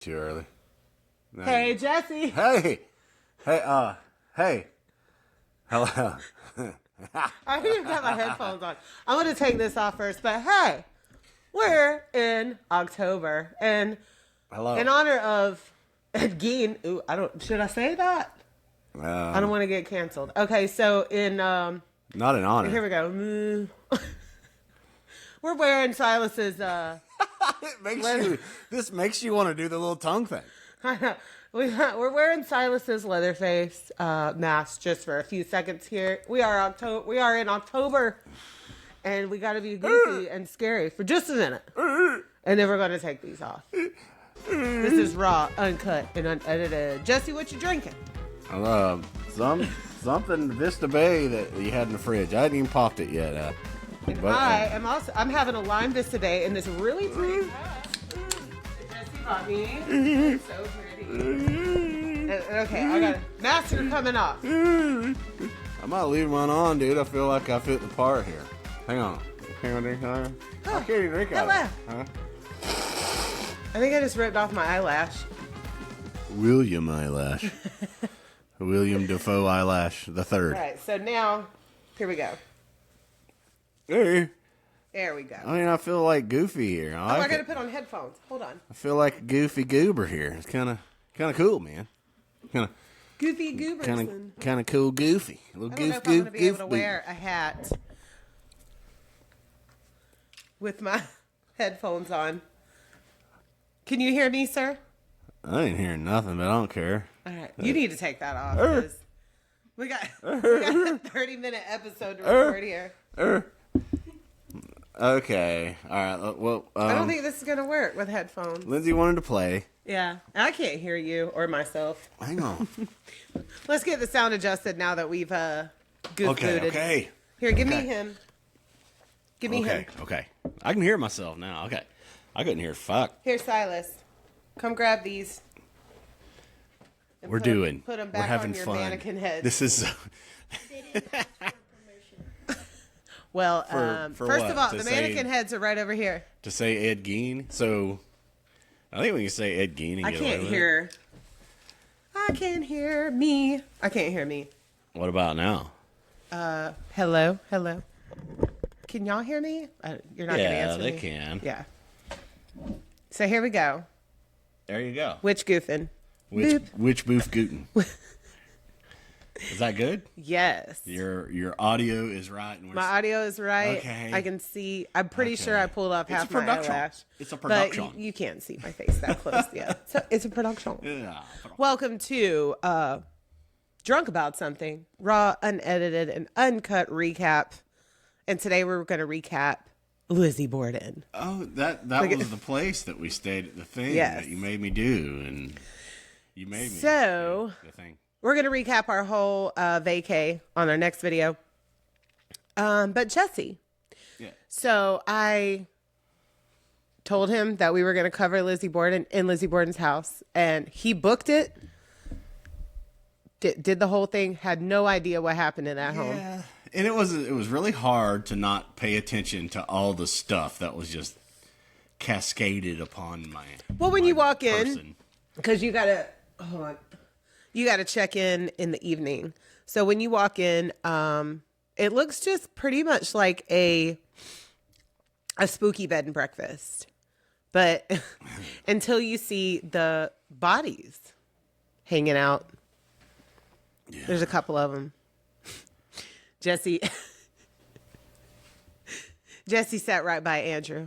Too early. No, Hey, Jesse. Hey. Hey. Hello. I didn't even got my headphones on. I'm going to take this off first, but hey, we're in October, and Hello. in honor of Geen, should I say that? I don't want to get canceled. Okay, so not in honor. here we go. We're wearing Silas's, This makes you want to do the little tongue thing. We're wearing Silas's Leatherface mask just for a few seconds here. We are in October, and we got to be goofy and scary for just a minute, and then we're going to take these off. This is raw, uncut, and unedited. Jesse, what you drinking? Something Vista Bay that you had in the fridge. I hadn't even popped it yet. I'm having a lime Vista Day in this really pretty cup. Jesse bought me. It's so pretty. Okay, I got it. Master coming off. I might leave mine on, dude. I feel like I fit the part here. Hang on. Can I drink out of it? I can't even drink out of it. Huh? I think I just ripped off my eyelash. William Eyelash. William Defoe Eyelash the third. All right, so now, here we go. Hey. There we go. I mean, I feel like goofy here. I got to put on headphones. Hold on. I feel like a goofy goober here. It's kind of cool, man. Goofy goobers. Kind of cool goofy. A little I don't know if I'm going to be able to wear a hat with my headphones on. Can you hear me, sir? I ain't hearing nothing, but I don't care. All right. You need to take that off. 'Cause we got a 30-minute episode to record here. Okay. All right. Well, I don't think this is going to work with headphones. Lindsay wanted to play. Yeah. I can't hear you or myself. Hang on. Let's get the sound adjusted now that we've goof-booted. Okay. Here, give me him. Give me him. Okay. I can hear myself now. Okay. I couldn't hear fuck. Here, Silas. Come grab these. And Put them back We're having on your fun. mannequin head. This is. Well, For first what? of all, To the say- mannequin heads are right over here. To say Ed Gein. So, I think we can say Ed Gein and I get can't away with hear. I can't hear me. I can't hear me. it. What about now? Hello. Can y'all hear me? You're not going to answer me. Yeah, they can. Yeah. So here we go. There you go. Which goofing? Which boof gootin? Is that good? Yes. Your audio is right. And My audio is right. Okay. I can see. I'm pretty sure I pulled off half my eyelash. It's a production. But you can't see my face that close yet. So it's a production. Yeah. Welcome to Drunk About Something, raw, unedited, and uncut recap. And today we're going to recap Lizzie Borden. Oh, that was the place that we stayed at, the thing that you made me do, and you made me do the thing. We're going to recap our whole vacay on our next video. But Jesse. Yeah. So I told him that we were going to cover Lizzie Borden in Lizzie Borden's house, and he booked it. Did the whole thing, had no idea what happened in that home. Yeah. And it was really hard to not pay attention to all the stuff that was just cascaded upon my when you walk person. in, because you gotta check in the evening. So when you walk in, it looks just pretty much like a spooky bed and breakfast, but until you see the bodies hanging out. Yeah. There's a couple of them. Jesse sat right by Andrew.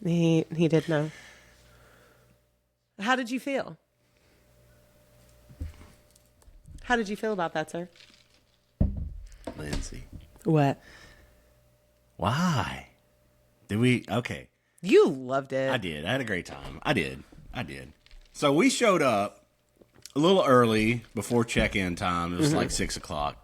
He did know. How did you feel? How did you feel about that, sir? Lindsay. What? Why? Did we? Okay. You loved it. I did. I had a great time. I did. So we showed up a little early before check-in time. It was like 6 o'clock.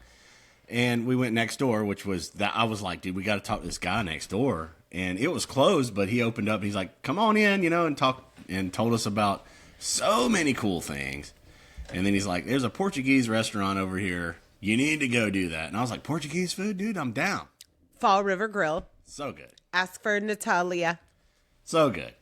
And we went next door, which was that I was like, dude, we got to talk to this guy next door. And it was closed, but he opened up. He's like, come on in, and told us about so many cool things. And then he's like, there's a Portuguese restaurant over here. You need to go do that. And I was like, Portuguese food, dude, I'm down. Fall River Grill. So good. Ask for Natalia. So good.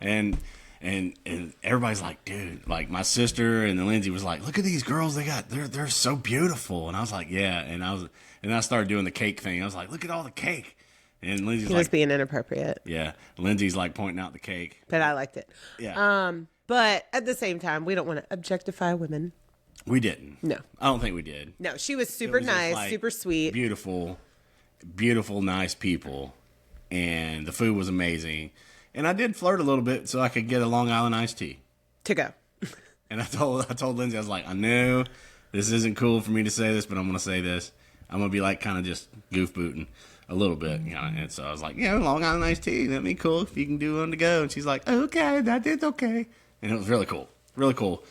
And And everybody's like, dude, like my sister and then Lindsay was like, look at these girls they're so beautiful. And I was like, yeah. And I started doing the cake thing. I was like, look at all the cake. And Lindsay's He was being inappropriate. yeah. Lindsay's like pointing out the cake. But I liked it. Yeah. But at the same time, we don't want to objectify women. We didn't. No. I don't think we did. No, she was super nice, like, super sweet. Beautiful, nice people. And the food was amazing. And I did flirt a little bit so I could get a Long Island iced tea. To go. And I told Lindsay, I was like, I know this isn't cool for me to say this, but I'm going to say this. I'm going to be like kind of just goof booting a little bit. You know? And so I was like, yeah, Long Island iced tea. That'd be cool if you can do one to go. And she's like, okay, that is okay. And it was really cool. Really cool.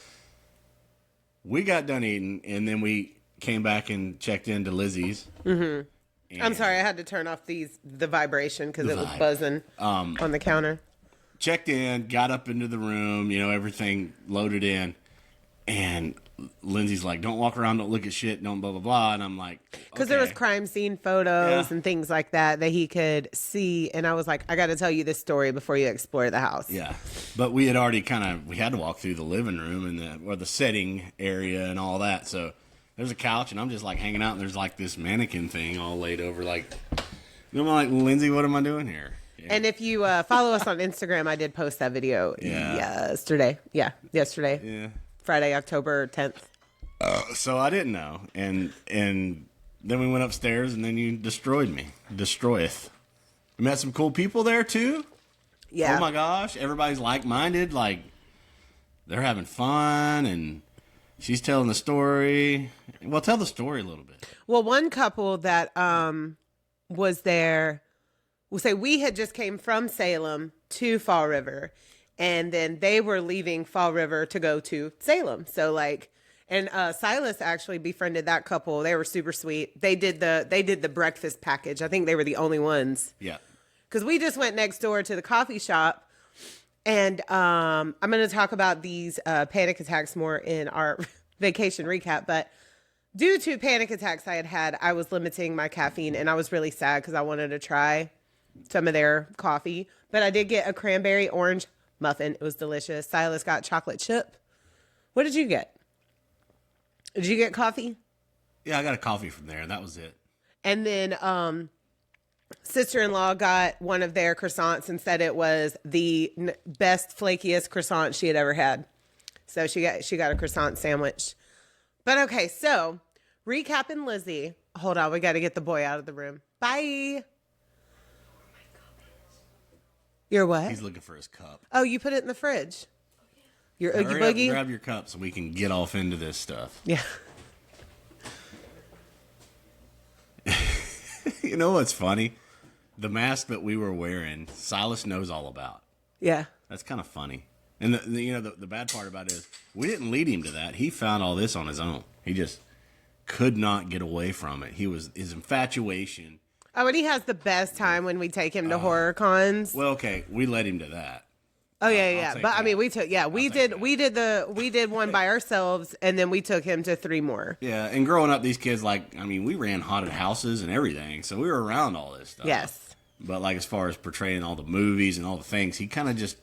We got done eating, and then we came back and checked into Lizzie's. Mm-hmm. I'm sorry, I had to turn off the vibration because it was buzzing on the counter. Checked in, got up into the room, everything loaded in, and Lindsay's like, don't walk around, don't look at shit, don't blah, blah, blah. And I'm like, because there was crime scene photos and things like that he could see. And I was like, I got to tell you this story before you explore the house. Yeah. But we had already we had to walk through the living room and the setting area and all that. So there's a couch, and I'm just like hanging out, and there's like this mannequin thing all laid over. Like, I'm like, Lindsay, what am I doing here? Yeah. And if you follow us on Instagram, I did post that video yesterday. Yeah, yesterday. Yeah. Friday, October 10th. So I didn't know. And then we went upstairs, and then you destroyed me. Destroyeth. We met some cool people there, too. Yeah. Oh, my gosh. Everybody's like-minded. Like, they're having fun, and she's telling the story. Well, tell the story a little bit. Well, one couple that was there, we'll say we had just came from Salem to Fall River, and then they were leaving Fall River to go to Salem. So and Silas actually befriended that couple. They were super sweet. They did the breakfast package. I think they were the only ones. Yeah. Because we just went next door to the coffee shop. And I'm going to talk about these panic attacks more in our vacation recap. But due to panic attacks I had, I was limiting my caffeine. And I was really sad because I wanted to try some of their coffee. But I did get a cranberry orange muffin. It was delicious. Silas got chocolate chip. What did you get? Did you get coffee? Yeah, I got a coffee from there. That was it. And then sister-in-law got one of their croissants and said it was the best, flakiest croissant she had ever had. So she got a croissant sandwich. But okay, so recapping Lizzie. Hold on, we got to get the boy out of the room. Bye. Your what? He's looking for his cup. Oh, you put it in the fridge. Your Oogie Hurry up, Boogie? grab your cup so we can get off into this stuff. Yeah. You know what's funny? The mask that we were wearing, Silas knows all about. Yeah. That's kind of funny. And the bad part about it is we didn't lead him to that. He found all this on his own. He just could not get away from it. His infatuation. Oh, and he has the best time when we take him to horror cons. Well, okay, we led him to that. Oh yeah. But that. I mean, we did one by ourselves, and then we took him to 3 more. Yeah, and growing up, these kids we ran haunted houses and everything, so we were around all this stuff. Yes. But as far as portraying all the movies and all the things, he kind of just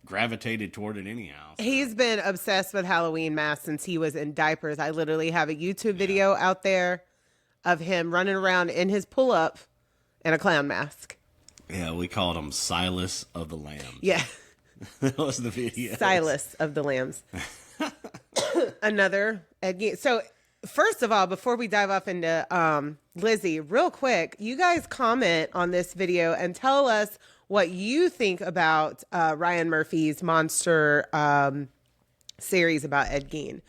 gravitated toward it anyhow. So. He's been obsessed with Halloween masks since he was in diapers. I literally have a YouTube video out there of him running around in his pull-up in a clown mask. Yeah, we called him Silas of the Lambs. Yeah. That was the video. Silas of the Lambs. Another Ed Gein. So, first of all, before we dive off into Lizzie, real quick, you guys comment on this video and tell us what you think about Ryan Murphy's monster series about Ed Gein.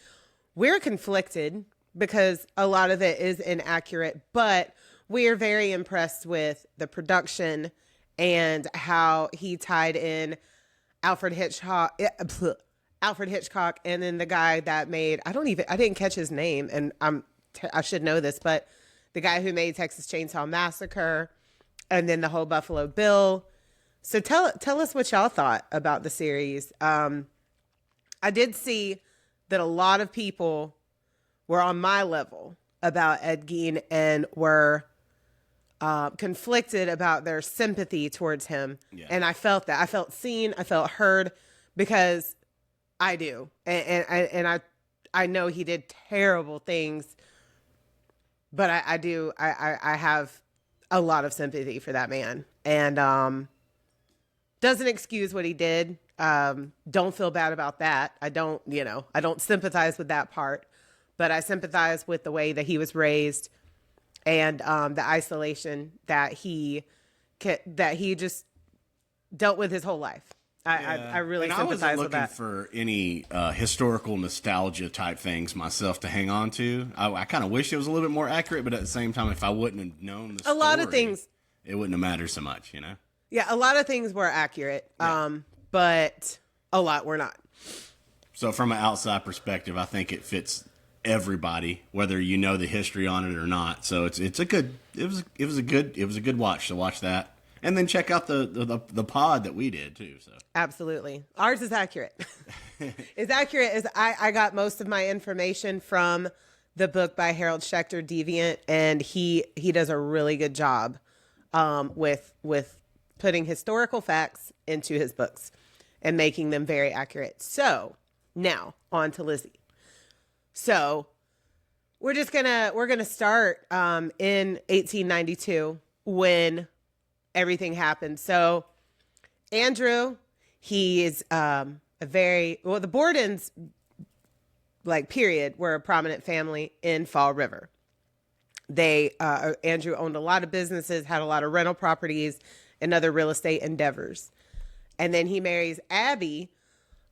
We're conflicted because a lot of it is inaccurate, but we are very impressed with the production and how he tied in Alfred Hitchcock, and then the guy that made, I didn't catch his name, and I should know this, but the guy who made Texas Chainsaw Massacre, and then the whole Buffalo Bill. So tell us what y'all thought about the series. I did see that a lot of people were on my level about Ed Gein and were conflicted about their sympathy towards him. Yeah. And I felt that. I felt seen. I felt heard. because I do. I know he did terrible things, but I have a lot of sympathy for that man. And doesn't excuse what he did. Don't feel bad about that. I don't sympathize with that part, but I sympathize with the way that he was raised and the isolation that he just dealt with his whole life. I really sympathize with that. I wasn't looking for any historical nostalgia type things myself to hang on to. I kind of wish it was a little bit more accurate, but at the same time, if I wouldn't have known the story, a lot of things, it wouldn't have mattered so much, you know? Yeah, a lot of things were accurate, but a lot were not. So from an outside perspective, I think it fits everybody, whether you know the history on it or not. So it was a good watch to watch that. And then check out the pod that we did too. So absolutely, ours is accurate. It's accurate as I got most of my information from the book by Harold Schechter, Deviant, and he does a really good job with putting historical facts into his books and making them very accurate. So now on to Lizzie. So we're gonna start in 1892 when everything happened. So Andrew, he is the Bordens, period, were a prominent family in Fall River. Andrew owned a lot of businesses, had a lot of rental properties and other real estate endeavors. And then he marries Abby,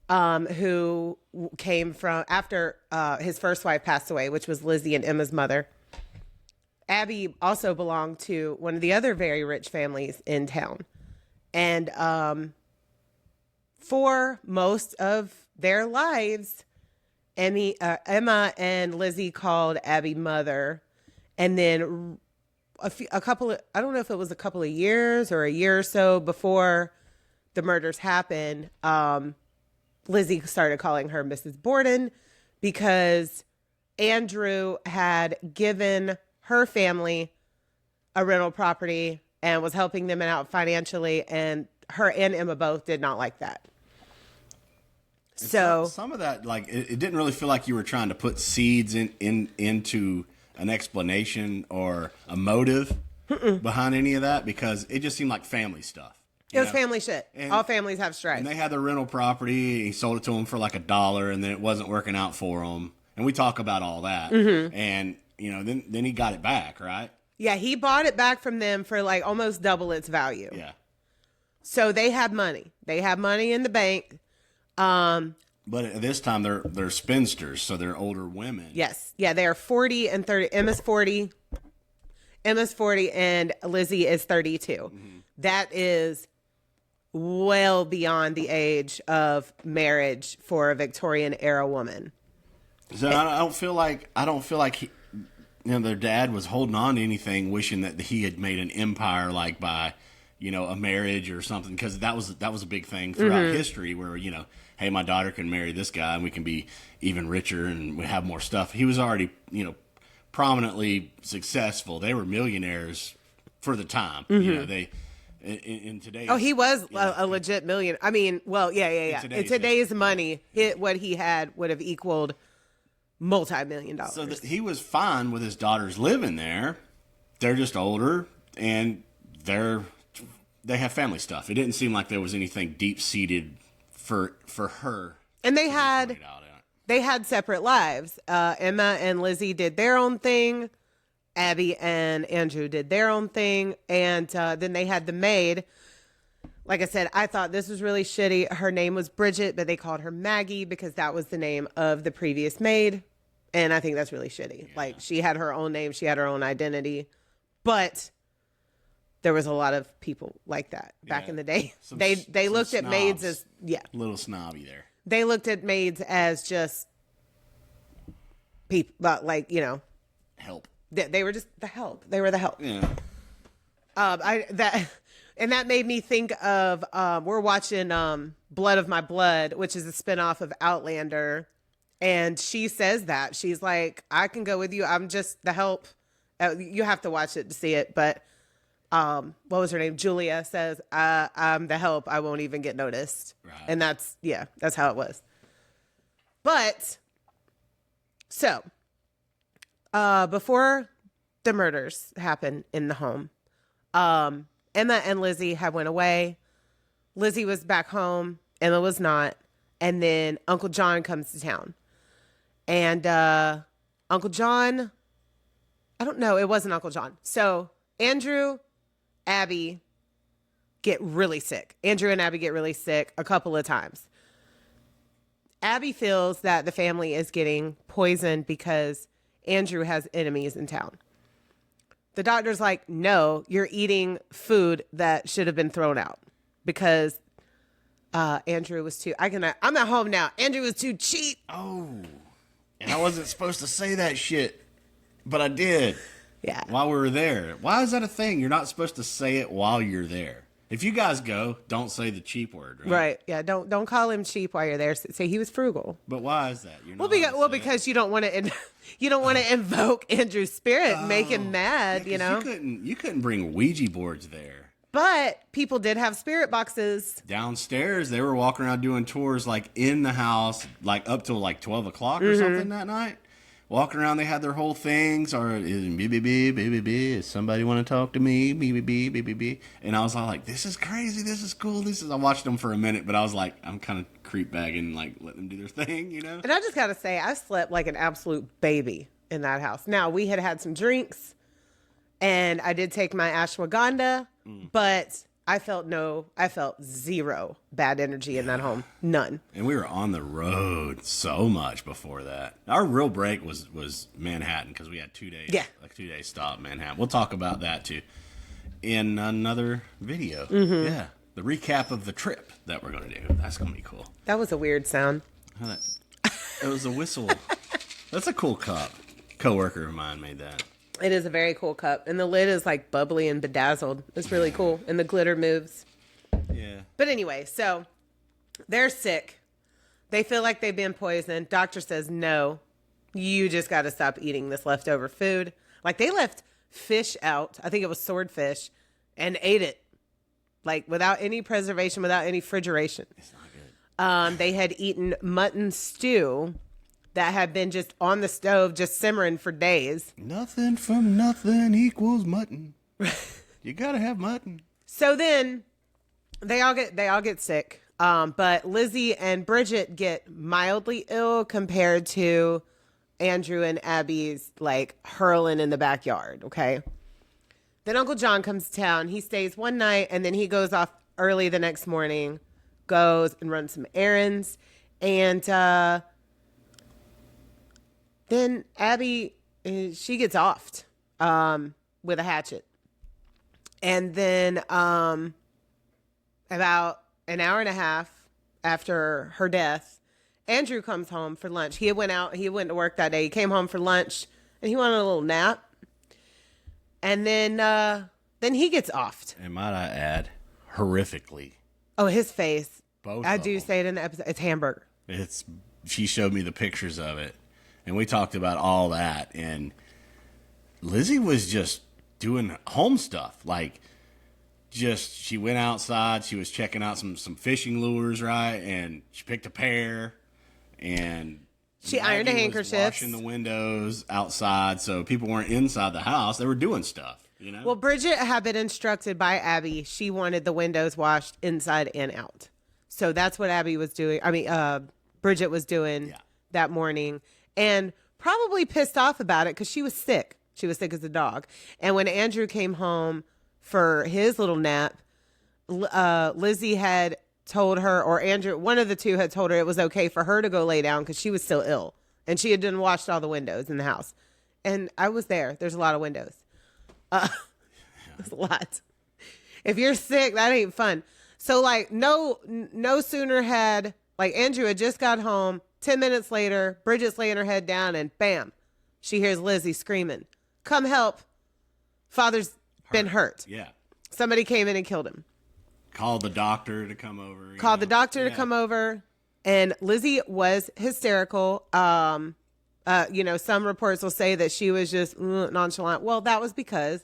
who came from after his first wife passed away, which was Lizzie and Emma's mother. Abby also belonged to one of the other very rich families in town. And for most of their lives, Emma and Lizzie called Abby mother. And then I don't know if it was a couple of years or a year or so before the murders happened, Lizzie started calling her Mrs. Borden because Andrew had given her family a rental property and was helping them out financially, and her and Emma both did not like that. So some of that, it didn't really feel like you were trying to put seeds into an explanation or a motive behind any of that, because it just seemed like family stuff. It was family shit. All families have strife. And they had the rental property. He sold it to them for $1, and then it wasn't working out for them. And we talk about all that. Mm-hmm. And then he got it back, right? Yeah, he bought it back from them for almost double its value. Yeah. So they had money. They had money in the bank. But at this time, they're spinsters, so they're older women. Yes. Yeah, they're 40 and 30. Emma's 40, and Lizzie is 32. Mm-hmm. That is well beyond the age of marriage for a Victorian era woman. So I don't feel like their dad was holding on to anything, wishing that he had made an empire by a marriage or something, because that was a big thing throughout history where hey, my daughter can marry this guy and we can be even richer and we have more stuff. He was already prominently successful. They were millionaires for the time. They in today's he was a legit million. I mean, well, yeah. In today's money, what he had would have equaled multi-million dollars. So he was fine with his daughters living there. They're just older and they have family stuff. It didn't seem like there was anything deep seated for her. And they had separate lives. Emma and Lizzie did their own thing. Abby and Andrew did their own thing. And then they had the maid. Like I said, I thought this was really shitty. Her name was Bridget, but they called her Maggie because that was the name of the previous maid. And I think that's really shitty. Yeah. She had her own name. She had her own identity. But there was a lot of people like that back in the day. They looked at maids as, a little snobby there. They looked at maids as just people, help. They were just the help. They were the help. Yeah. That made me think of we're watching Blood of My Blood, which is a spinoff of Outlander, and she says that she's like, I can go with you. I'm just the help. You have to watch it to see it, but what was her name? Julia says, I'm the help. I won't even get noticed. Right. And that's how it was. But so, before the murders happened in the home, Emma and Lizzie had went away. Lizzie was back home. Emma was not. And then Uncle John comes to town. And Uncle John, I don't know. It wasn't Uncle John. So Andrew, Abby get really sick. Andrew and Abby get really sick a couple of times. Abby feels that the family is getting poisoned because Andrew has enemies in town. The doctor's like, no, you're eating food that should have been thrown out because Andrew was too, I'm at home now. Andrew was too cheap. Oh, and I wasn't supposed to say that shit, but I did. Yeah. While we were there. Why is that a thing? You're not supposed to say it while you're there. If you guys go, don't say the cheap word, right? Right. Yeah. Don't call him cheap while you're there. Say he was frugal. But why is that? You're not because you don't want to invoke Andrew's spirit, and make him mad. Yeah, you couldn't bring Ouija boards there. But people did have spirit boxes downstairs. They were walking around doing tours, like in the house, like up till like 12 o'clock or something that night. Walking around, they had their whole things. Or is somebody want to talk to me? And I was all like, "This is crazy. This is cool. I watched them for a minute, but I was like, I'm kind of creep bagging, like let them do their thing, you know." And I just gotta say, I slept like an absolute baby in that house. Now we had some drinks, and I did take my ashwagandha, but I felt zero bad energy in that home. None. And we were on the road so much before that. Our real break was Manhattan because we had 2 days. Yeah. Like 2 days stop in Manhattan. We'll talk about that too in another video. Mm-hmm. Yeah. The recap of the trip that we're going to do. That's going to be cool. That was a weird sound. It was a whistle. That's a cool cup. Coworker of mine made that. It is a very cool cup. And the lid is like bubbly and bedazzled. It's really cool. And the glitter moves. Yeah. But anyway, so they're sick. They feel like they've been poisoned. Doctor says, no, you just got to stop eating this leftover food. Like they left fish out. I think it was swordfish and ate it. Like without any preservation, without any refrigeration. It's not good. They had eaten mutton stew that had been just on the stove, just simmering for days. Nothing from nothing equals mutton. You gotta have mutton. So then they all get sick. But Lizzie and Bridget get mildly ill compared to Andrew and Abby's like hurling in the backyard. Okay. Then Uncle John comes to town. He stays one night and then he goes off early the next morning, goes and runs some errands. And then Abby, she gets offed with a hatchet. And then about an hour and a half after her death, Andrew comes home for lunch. He went to work that day. He came home for lunch and he wanted a little nap. And then he gets offed. And might I add, horrifically. Oh, his face. Both I of do them. say it in the episode. It's hamburger. She showed me the pictures of it. And we talked about all that. And Lizzie was just doing home stuff. Like, she went outside. She was checking out some fishing lures, right? And she picked a pair. And she ironed a handkerchief. Washing the windows outside so people weren't inside the house. They were doing stuff, you know? Well, Bridget had been instructed by Abby. She wanted the windows washed inside and out. So that's what Abby was doing. Bridget was doing that morning. And probably pissed off about it because she was sick. She was sick as a dog. And when Andrew came home for his little nap, Lizzie had told her, or Andrew, one of the two had told her it was okay for her to go lay down because she was still ill. And she had done washed all the windows in the house. And I was there. There's a lot of windows. There's a lot. If you're sick, that ain't fun. So like no sooner had, like Andrew had just got home. 10 minutes later, Bridget's laying her head down and bam, she hears Lizzie screaming, come help. Father's been hurt. Yeah. Somebody came in and killed him. Called the doctor to come over. Called the doctor to come over. And Lizzie was hysterical. Some reports will say that she was just nonchalant. Well, that was because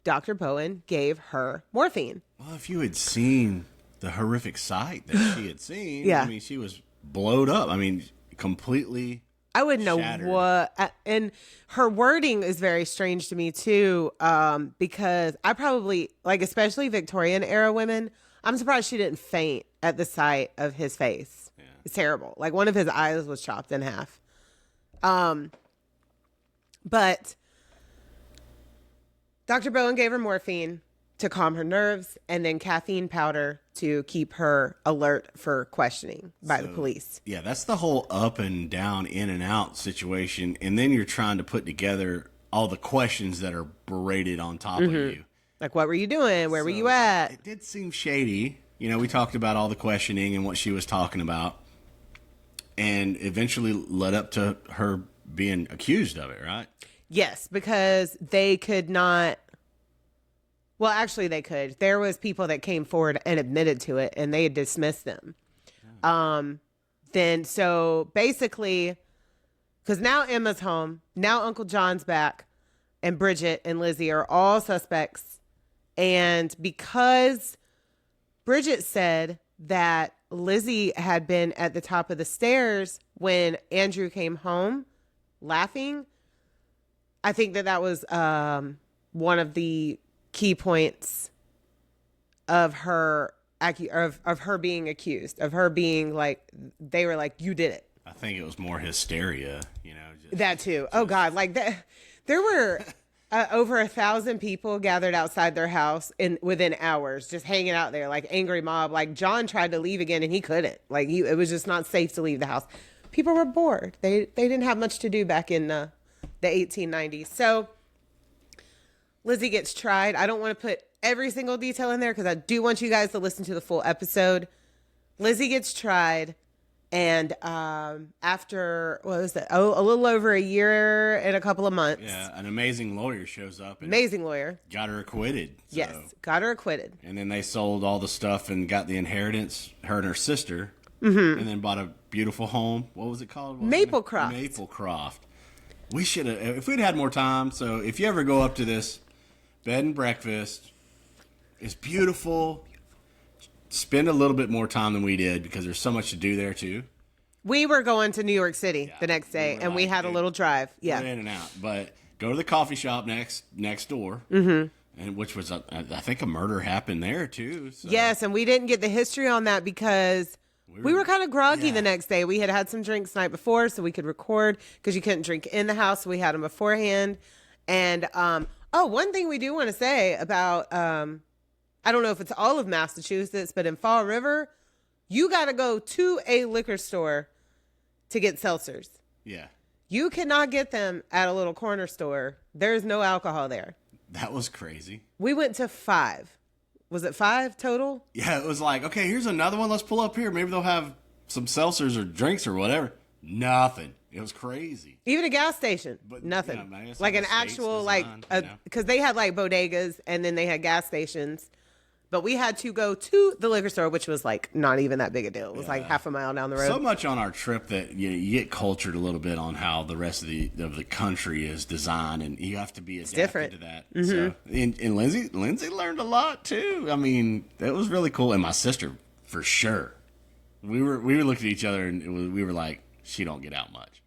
Dr. Bowen gave her morphine. Well, if you had seen the horrific sight that she had seen, Yeah. I mean, she was blowed up. I mean, completely. I wouldn't know shattered. and her wording is very strange to me too, because I probably, like, especially Victorian era women, I'm surprised she didn't faint at the sight of his face. Yeah. It's terrible. Like, one of his eyes was chopped in half. But Dr. Bowen gave her morphine to calm her nerves, and then caffeine powder to keep her alert for questioning by the police. Yeah, that's the whole up and down, in and out situation. And then you're trying to put together all the questions that are berated on top of you. Like, what were you doing? Where were you at? It did seem shady. You know, we talked about all the questioning and what she was talking about. And eventually led up to her being accused of it, right? Yes, because they could not. Well, actually, they could. There was people that came forward and admitted to it, and they had dismissed them. Then, so basically, because now Emma's home, now Uncle John's back, and Bridget and Lizzie are all suspects. And because Bridget said that Lizzie had been at the top of the stairs when Andrew came home laughing, I think that was one of the key points of her of her being accused, of her being like, they were like, you did it. I think it was more hysteria, you know. That too. Oh God, like that. There were over 1,000 people gathered outside their house within hours, just hanging out there like angry mob. Like, John tried to leave again and he couldn't. Like, it was just not safe to leave the house. People were bored. They didn't have much to do back in the 1890s. So Lizzie gets tried. I don't want to put every single detail in there because I do want you guys to listen to the full episode. Lizzie gets tried, and after, what was it? Oh, a little over a year and a couple of months. Yeah, an amazing lawyer shows up. And amazing lawyer. Got her acquitted. So. Yes, got her acquitted. And then they sold all the stuff and got the inheritance, her and her sister, and then bought a beautiful home. What was it called? Maplecroft. Maplecroft. We should have, if we'd had more time. So if you ever go up to this bed and breakfast, it's beautiful. Spend a little bit more time than we did because there's so much to do there too. We were going to New York City the next day, and we had a little drive. Yeah, in and out. But go to the coffee shop next door, and which was I think a murder happened there too. So. Yes, and we didn't get the history on that because we were kind of groggy the next day. We had some drinks the night before, so we could record because you couldn't drink in the house. So we had them beforehand. And one thing we do want to say about I don't know if it's all of Massachusetts, but in Fall River, you got to go to a liquor store to get seltzers. Yeah. You cannot get them at a little corner store. There's no alcohol there. That was crazy. We went to 5. Was it 5 total? Yeah, it was like, okay, here's another one. Let's pull up here. Maybe they'll have some seltzers or drinks or whatever. Nothing. It was crazy. Even a gas station. But, nothing. You know, like an actual, design, because they had like bodegas and then they had gas stations. But we had to go to the liquor store, which was like not even that big a deal. It was like half a mile down the road. So much on our trip that you get cultured a little bit on how the rest of the country is designed, and you have to be adapted to that. Mm-hmm. So, and Lindsay learned a lot too. I mean, that was really cool. And my sister, for sure. We were looking at each other and we were like, she don't get out much.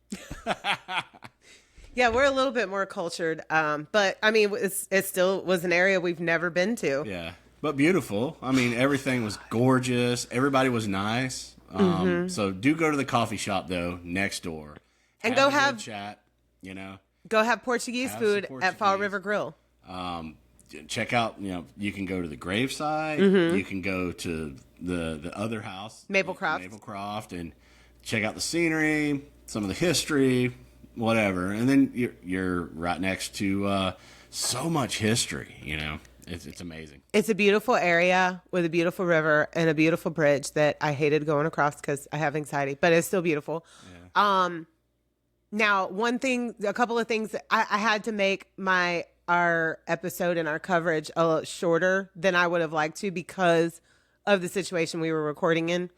Yeah, we're a little bit more cultured, but I mean, it still was an area we've never been to. Yeah. But beautiful. I mean, everything was gorgeous. Everybody was nice. So do go to the coffee shop, though, next door. And go have a chat, you know. Go have Portuguese food at Fall River Grill. Check out, you can go to the graveside. You can go to the other house. Maplecroft, and check out the scenery, some of the history, whatever. And then you're right next to so much history, It's amazing. It's a beautiful area with a beautiful river and a beautiful bridge that I hated going across because I have anxiety, but it's still beautiful. Yeah. Now, a couple of things, I had to make our episode and our coverage a little shorter than I would have liked to because of the situation we were recording in.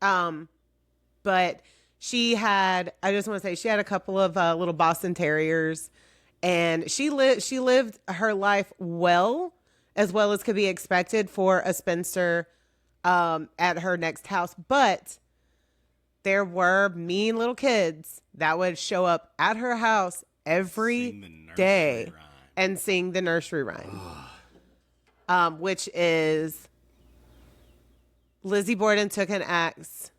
But she had a couple of little Boston Terriers. And she lived her life well as could be expected for a spinster at her next house. But there were mean little kids that would show up at her house every day and sing the nursery rhyme, which is Lizzie Borden took an axe.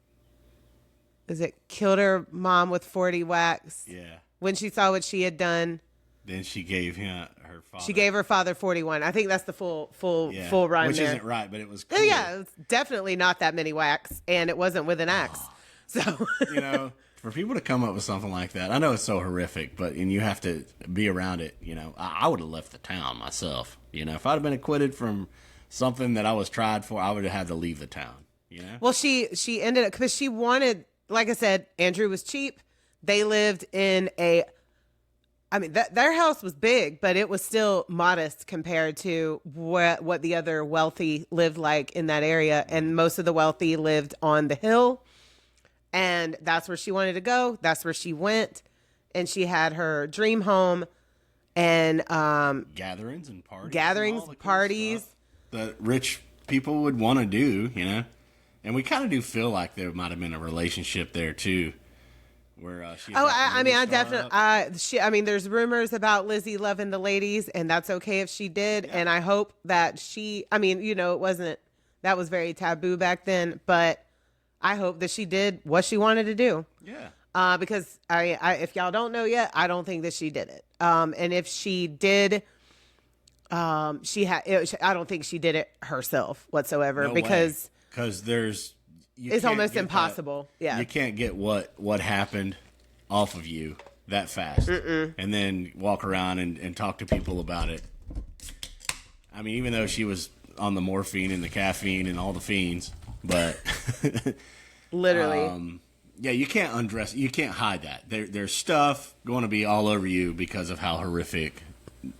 Is it killed her mom with 40 whacks? Yeah. When she saw what she had done. Then she gave her father. She gave her father 41. I think that's the full rhyme which there. Isn't right, but it was cool. Yeah, it's definitely not that many whacks, and it wasn't with an axe. So for people to come up with something like that, I know it's so horrific, and you have to be around it. I would have left the town myself. If I'd have been acquitted from something that I was tried for, I would have had to leave the town. Well, she ended up because she wanted, like I said, Andrew was cheap. They lived in their house was big, but it was still modest compared to what the other wealthy lived like in that area. And most of the wealthy lived on the hill. And that's where she wanted to go. That's where she went. And she had her dream home and gatherings and parties that rich people would want to do, And we kind of do feel like there might have been a relationship there too. Where there's rumors about Lizzie loving the ladies, and that's okay if she did. Yeah. And I hope that it wasn't, that was very taboo back then, but I hope that she did what she wanted to do. Yeah. Because if y'all don't know yet, I don't think that she did it. And if she did, I don't think she did it herself whatsoever, because it's almost impossible. Yeah. You can't get what happened off of you that fast. And then walk around and talk to people about it. I mean, even though she was on the morphine and the caffeine and all the fiends, but literally, you can't hide that. There's stuff going to be all over you because of how horrific,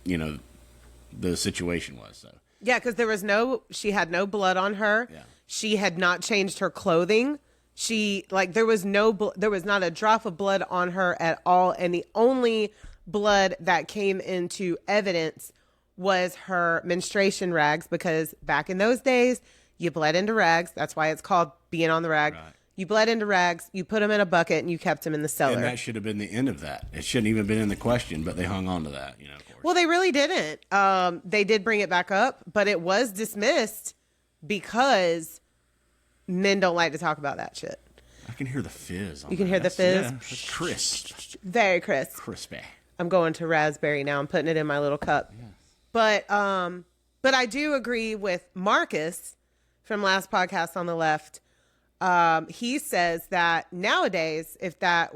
the situation was. So yeah, because she had no blood on her. Yeah. She had not changed her clothing. There was not a drop of blood on her at all. And the only blood that came into evidence was her menstruation rags, because back in those days, you bled into rags. That's why it's called being on the rag. Right. You bled into rags, you put them in a bucket, and you kept them in the cellar. And that should have been the end of that. It shouldn't even been in the question, but they hung on to that, of course. Well, they really didn't. They did bring it back up, but it was dismissed because men don't like to talk about that shit. I can hear the fizz. You can hear the fizz? Yeah, crisp. Very crisp. Crispy. I'm going to raspberry now. I'm putting it in my little cup. Yes. But I do agree with Marcus from last podcast on the left. He says that nowadays, if that,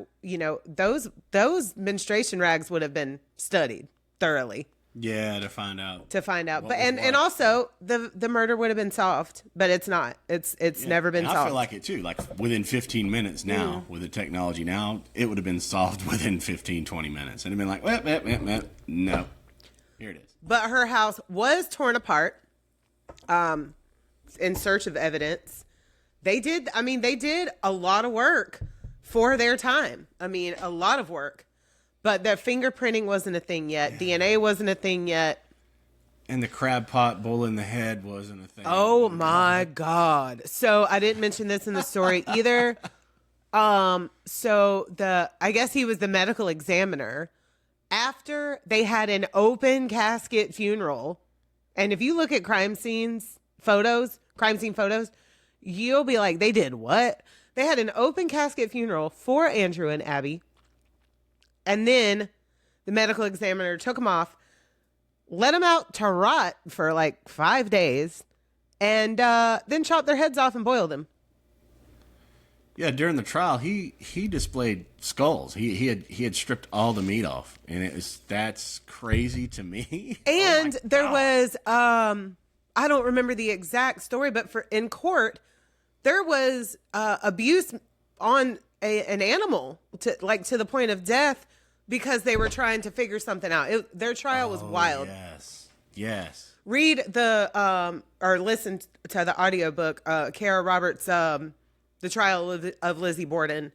those menstruation rags would have been studied thoroughly. Yeah, to find out. But and also the murder would have been solved, but it's not. It's never been solved. I feel like it too. Like within 15 minutes now, with the technology now, it would have been solved within 15, 20 minutes. And it'd been like, no. Here it is. But her house was torn apart in search of evidence. They did a lot of work for their time. A lot of work. But the fingerprinting wasn't a thing yet. Yeah. DNA wasn't a thing yet. And the crab pot bull in the head wasn't a thing. Oh my God. So I didn't mention this in the story either. I guess he was the medical examiner. After they had an open casket funeral, and if you look at crime scene photos, you'll be like, they did what? They had an open casket funeral for Andrew and Abby. And then the medical examiner took them off, let them out to rot for like 5 days, and then chopped their heads off and boiled them. Yeah, during the trial, he displayed skulls. He had stripped all the meat off, and that's crazy to me. And there was I don't remember the exact story, but in court there was abuse on an animal to the point of death, because they were trying to figure something out. Their trial was wild. Yes. Read or listen to the audiobook, Kara Roberts, The Trial of Lizzie Borden.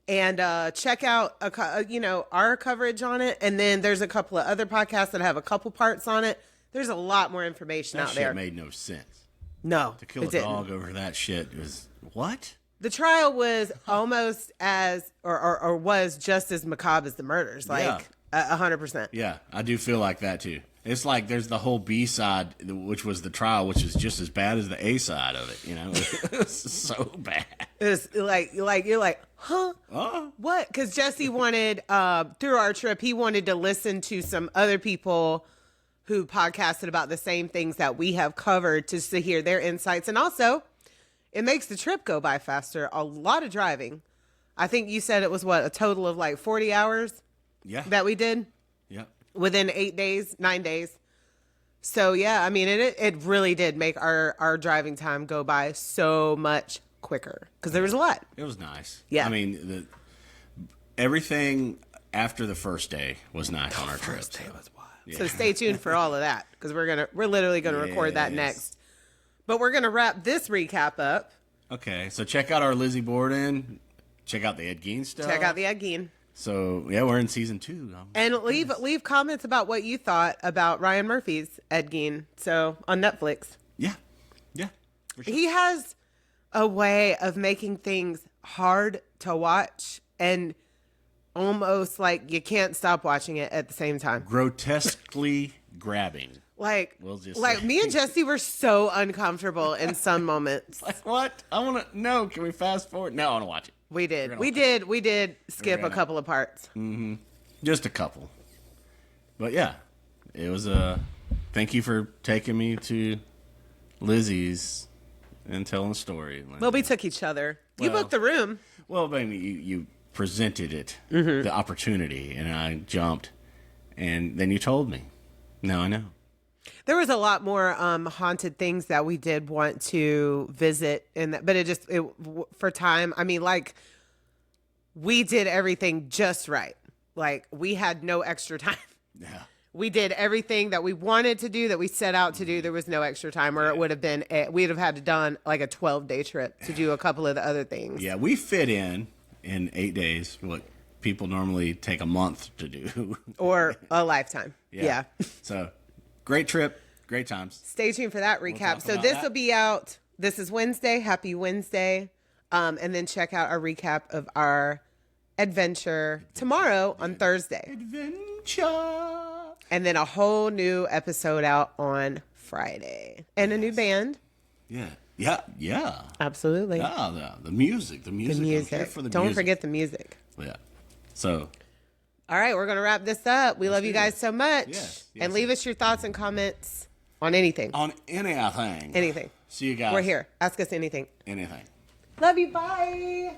And check out our coverage on it. And then there's a couple of other podcasts that have a couple parts on it. There's a lot more information out there. That shit made no sense. No, to kill a dog over that shit was what? The trial was almost as, or was just as macabre as the murders, like 100%. Yeah, I do feel like that too. It's like there's the whole B side, which was the trial, which is just as bad as the A side of it. You know, it's so bad. It's like you're like, huh? What? Because Jesse wanted through our trip, he wanted to listen to some other people who podcasted about the same things that we have covered, just to hear their insights, and also it makes the trip go by faster. A lot of driving. I think you said it was a total of like 40 hours. Yeah. That we did. Yeah. Within 9 days. So yeah, I mean, it really did make our driving time go by so much quicker because there was a lot. It was nice. Yeah. I mean, everything after the first day was nice on our trip. First day was wild. Yeah. So stay tuned for all of that because we're literally gonna record that next. But we're gonna wrap this recap up. Okay, so check out our Lizzie Borden. Check out the Ed Gein stuff. Check out the Ed Gein. So yeah, we're in season 2. And leave comments about what you thought about Ryan Murphy's Ed Gein. So on Netflix. Yeah. For sure. He has a way of making things hard to watch and almost like you can't stop watching it at the same time. Grotesquely grabbing. Like, we'll just me and Jesse were so uncomfortable in some moments. Like, what? I want to know. Can we fast forward? No, I want to watch it. We did skip a couple of parts. Mm-hmm. Just a couple. But yeah, it was thank you for taking me to Lizzie's and telling a story. Well, we took each other. You booked the room. Well, baby, you presented it, the opportunity, and I jumped, and then you told me. Now I know. There was a lot more haunted things that we did want to visit, but for time. I mean, like, we did everything just right. Like, we had no extra time. Yeah. We did everything that we wanted to do, that we set out to do. There was no extra time, or it would have been, we'd have had to done like a 12-day trip to do a couple of the other things. Yeah, we fit in 8 days what people normally take a month to do. Or a lifetime. Yeah. So, great trip, great times. Stay tuned for that recap. So this will be out. This is Wednesday. Happy Wednesday. And then check out our recap of our adventure tomorrow on Thursday. Adventure. And then a whole new episode out on Friday. And a new band. Yeah. Absolutely. Yeah, the music. The music. I'm here for the Don't music. forget the music. Yeah. So. All right, we're going to wrap this up. We love you guys so much. Yes. And leave us your thoughts and comments on anything. On anything. Anything. See you guys. We're here. Ask us anything. Anything. Love you. Bye.